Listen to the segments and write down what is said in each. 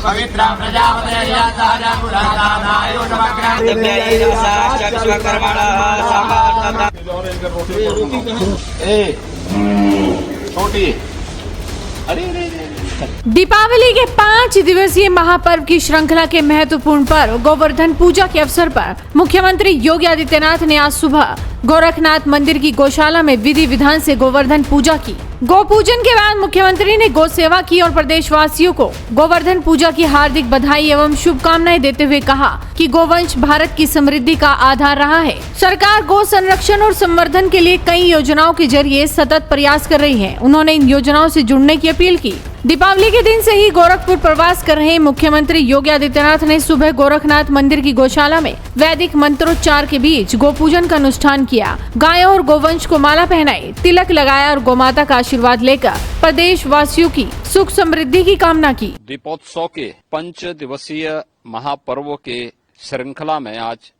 पवित्र प्रजापतये छोटी। दीपावली के 5 दिवसीय महापर्व की श्रृंखला के महत्वपूर्ण पर्व गोवर्धन पूजा के अवसर पर मुख्यमंत्री योगी आदित्यनाथ ने आज सुबह गोरखनाथ मंदिर की गौशाला में विधि विधान से गोवर्धन पूजा की। गौ पूजन के बाद मुख्यमंत्री ने गौ सेवा की और प्रदेशवासियों को गोवर्धन पूजा की हार्दिक बधाई एवं शुभकामनाएं देते हुए कहा कि गोवंश भारत की समृद्धि का आधार रहा है। सरकार गौ संरक्षण और संवर्धन के लिए कई योजनाओं के जरिए सतत प्रयास कर रही है। उन्होंने इन योजनाओं से जुड़ने की अपील की। दीपावली के दिन से ही गोरखपुर प्रवास कर रहे मुख्यमंत्री योगी आदित्यनाथ ने सुबह गोरखनाथ मंदिर की गौशाला में वैदिक मंत्रोच्चार के बीच गौ पूजन का अनुष्ठान किया। गायों और गोवंश को माला पहनाई, तिलक लगाया और गोमाता का आशीर्वाद लेकर प्रदेश वासियों की सुख समृद्धि की कामना की। दीपोत्सव के 5 दिवसीय महापर्व के श्रृंखला में आज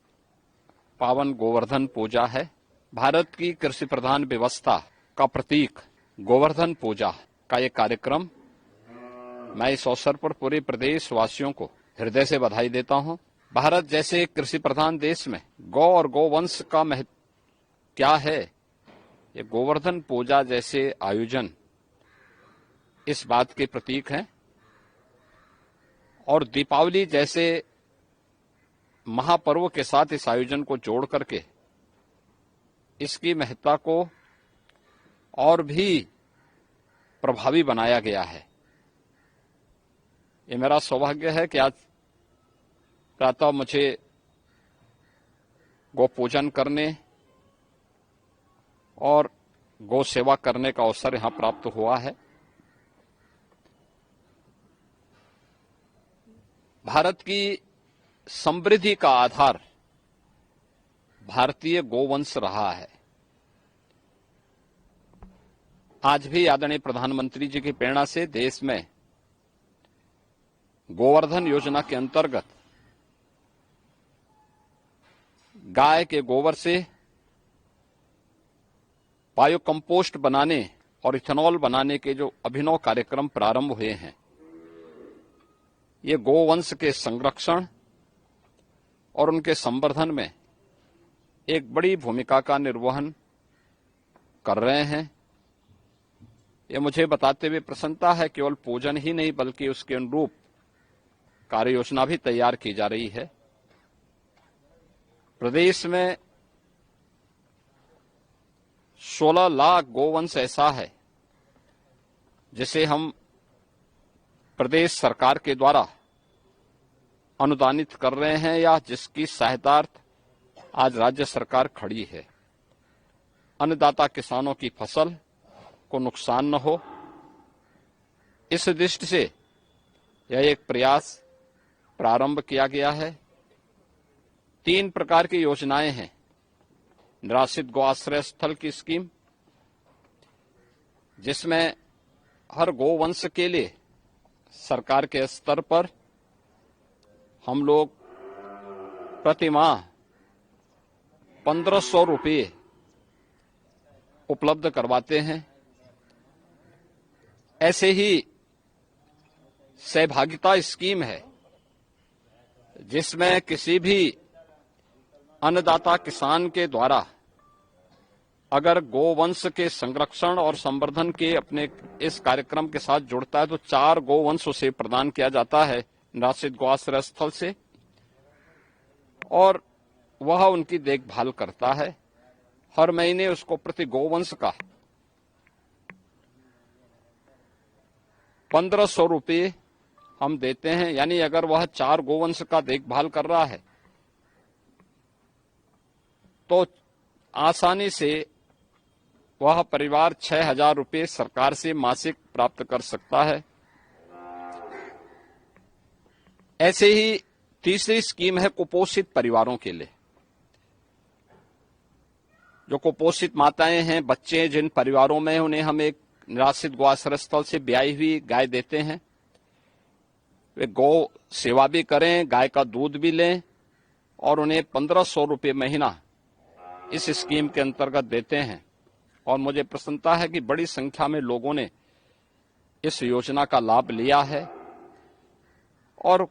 पावन गोवर्धन पूजा है। भारत की कृषि प्रधान व्यवस्था का प्रतीक गोवर्धन पूजा का ये कार्यक्रम, मैं इस अवसर पर पूरे प्रदेश वासियों को हृदय से बधाई देता हूं। भारत जैसे कृषि प्रधान देश में गौ और गोवंश का महत्व क्या है, ये गोवर्धन पूजा जैसे आयोजन इस बात के प्रतीक हैं। और दीपावली जैसे महापर्व के साथ इस आयोजन को जोड़ करके इसकी महत्ता को और भी प्रभावी बनाया गया है। ये मेरा सौभाग्य है कि आज प्रातः मुझे गौ पूजन करने और गौ सेवा करने का अवसर यहां प्राप्त हुआ है। भारत की समृद्धि का आधार भारतीय गोवंश रहा है। आज भी आदरणीय प्रधानमंत्री जी की प्रेरणा से देश में गोवर्धन योजना के अंतर्गत गाय के गोबर से बायो कंपोस्ट बनाने और इथेनॉल बनाने के जो अभिनव कार्यक्रम प्रारंभ हुए हैं, ये गोवंश के संरक्षण और उनके संवर्धन में एक बड़ी भूमिका का निर्वहन कर रहे हैं। ये मुझे बताते हुए प्रसन्नता है, केवल पूजन ही नहीं बल्कि उसके अनुरूप कार्य योजना भी तैयार की जा रही है। प्रदेश में 16 लाख गोवंश ऐसा है जिसे हम प्रदेश सरकार के द्वारा अनुदानित कर रहे हैं या जिसकी सहायतार्थ आज राज्य सरकार खड़ी है। अन्नदाता किसानों की फसल को नुकसान न हो, इस दृष्टि से यह एक प्रयास प्रारंभ किया गया है। 3 प्रकार की योजनाएं हैं। निराश्रित गौ आश्रय स्थल की स्कीम, जिसमें हर गोवंश के लिए सरकार के स्तर पर हम लोग प्रति माह 1500 रुपये उपलब्ध करवाते हैं। ऐसे ही सहभागिता स्कीम है, जिसमें किसी भी अन्नदाता किसान के द्वारा अगर गोवंश के संरक्षण और संवर्धन के अपने इस कार्यक्रम के साथ जुड़ता है तो 4 गोवंश उसे प्रदान किया जाता है निराश्रित गौ आश्रय स्थल से, और वह उनकी देखभाल करता है। हर महीने उसको प्रति गोवंश का 1500 रुपये हम देते हैं। यानी अगर वह 4 गोवंश का देखभाल कर रहा है तो आसानी से वह परिवार 6000 रुपये सरकार से मासिक प्राप्त कर सकता है। ऐसे ही तीसरी स्कीम है कुपोषित परिवारों के लिए। जो कुपोषित माताएं हैं, बच्चे जिन परिवारों में, उन्हें हम एक निराश्रित गौ आश्रय स्थल से ब्याई हुई गाय देते हैं। वे गौ सेवा भी करें, गाय का दूध भी लें और उन्हें 1500 रुपये महीना इस स्कीम के अंतर्गत देते हैं। और मुझे प्रसन्नता है कि बड़ी संख्या में लोगों ने इस योजना का लाभ लिया है। और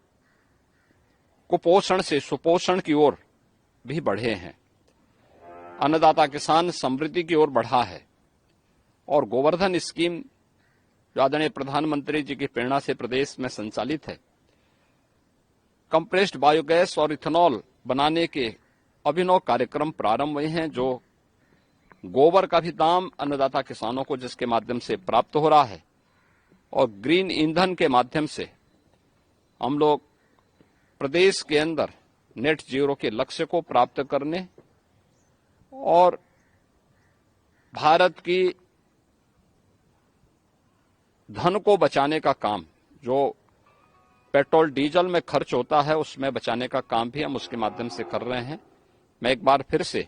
कुपोषण से सुपोषण की ओर भी बढ़े हैं। अन्नदाता किसान समृद्धि की ओर बढ़ा है और गोवर्धन स्कीम जो आदरणीय प्रधानमंत्री जी की प्रेरणा से प्रदेश में संचालित है, कंप्रेस्ड बायोगैस और इथेनॉल बनाने के अभिनव कार्यक्रम प्रारंभ हुए हैं, जो गोबर का भी दाम अन्नदाता किसानों को जिसके माध्यम से प्राप्त हो रहा है और ग्रीन ईंधन के माध्यम से हम लोग प्रदेश के अंदर नेट जीरो के लक्ष्य को प्राप्त करने और भारत की धन को बचाने का काम, जो पेट्रोल डीजल में खर्च होता है उसमें बचाने का काम भी हम उसके माध्यम से कर रहे हैं। मैं एक बार फिर से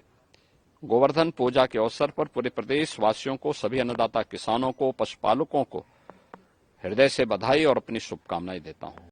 गोवर्धन पूजा के अवसर पर पूरे प्रदेश वासियों को, सभी अन्नदाता किसानों को, पशुपालकों को हृदय से बधाई और अपनी शुभकामनाएं देता हूं।